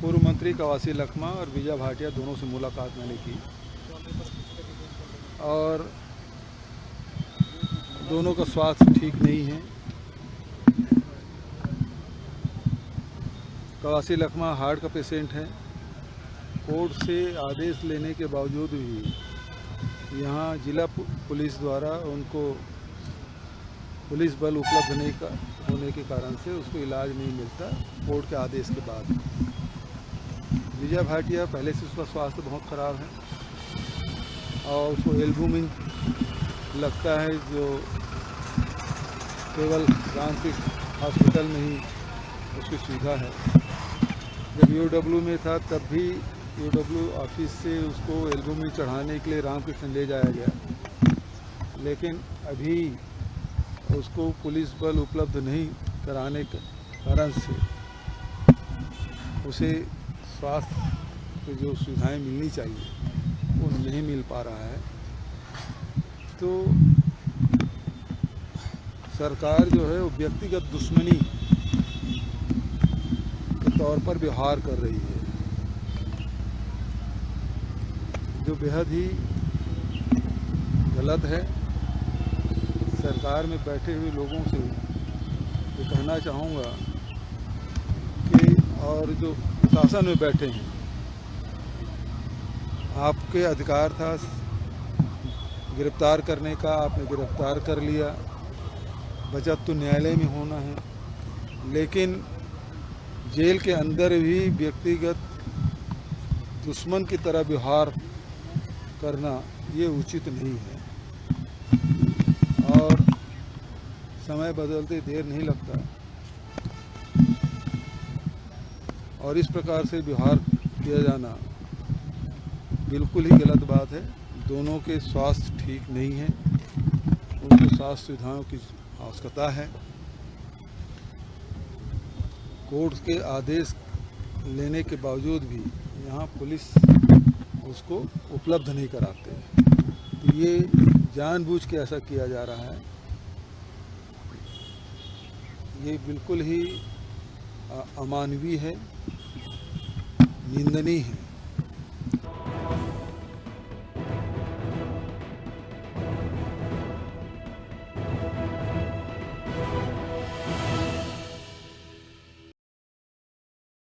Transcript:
पूर्व मंत्री कवासी लखमा और विजय भाटिया दोनों से मुलाकात मैंने की और दोनों का स्वास्थ्य ठीक नहीं है। कवासी लखमा हार्ट का पेशेंट है। कोर्ट से आदेश लेने के बावजूद भी यहाँ जिला पुलिस द्वारा उनको पुलिस बल उपलब्ध नहीं होने के कारण से उसको इलाज नहीं मिलता कोर्ट के आदेश के बाद। विजय भाटिया पहले से उसका स्वास्थ्य बहुत ख़राब है और उसको एल्बुमिन लगता है जो केवल रामकृष्ण हॉस्पिटल में ही उसकी सुविधा है। जब यूडब्ल्यू में था तब भी यूडब्ल्यू ऑफिस से उसको एल्बुमिन चढ़ाने के लिए रामकृष्ण ले जाया गया, लेकिन अभी उसको पुलिस बल उपलब्ध नहीं कराने के कारण से उसे स्वास्थ्य की जो सुविधाएं मिलनी चाहिए वो नहीं मिल पा रहा है। तो सरकार जो है वो व्यक्तिगत दुश्मनी के तौर पर व्यवहार कर रही है, जो बेहद ही गलत है। सरकार में बैठे हुए लोगों से ये कहना चाहूँगा कि और जो शासन में बैठे हैं, आपके अधिकार था गिरफ्तार करने का, आपने गिरफ्तार कर लिया, बचत तो न्यायालय में होना है, लेकिन जेल के अंदर भी व्यक्तिगत दुश्मन की तरह व्यवहार करना ये उचित नहीं है। और समय बदलते देर नहीं लगता और इस प्रकार से व्यवहार किया जाना बिल्कुल ही गलत बात है। दोनों के स्वास्थ्य ठीक नहीं है, उनको स्वास्थ्य सुविधाओं की आवश्यकता है। कोर्ट के आदेश लेने के बावजूद भी यहाँ पुलिस उसको उपलब्ध नहीं कराते। तो ये जानबूझ के ऐसा किया जा रहा है, ये बिल्कुल ही अमानवीय है, निंदनीय है।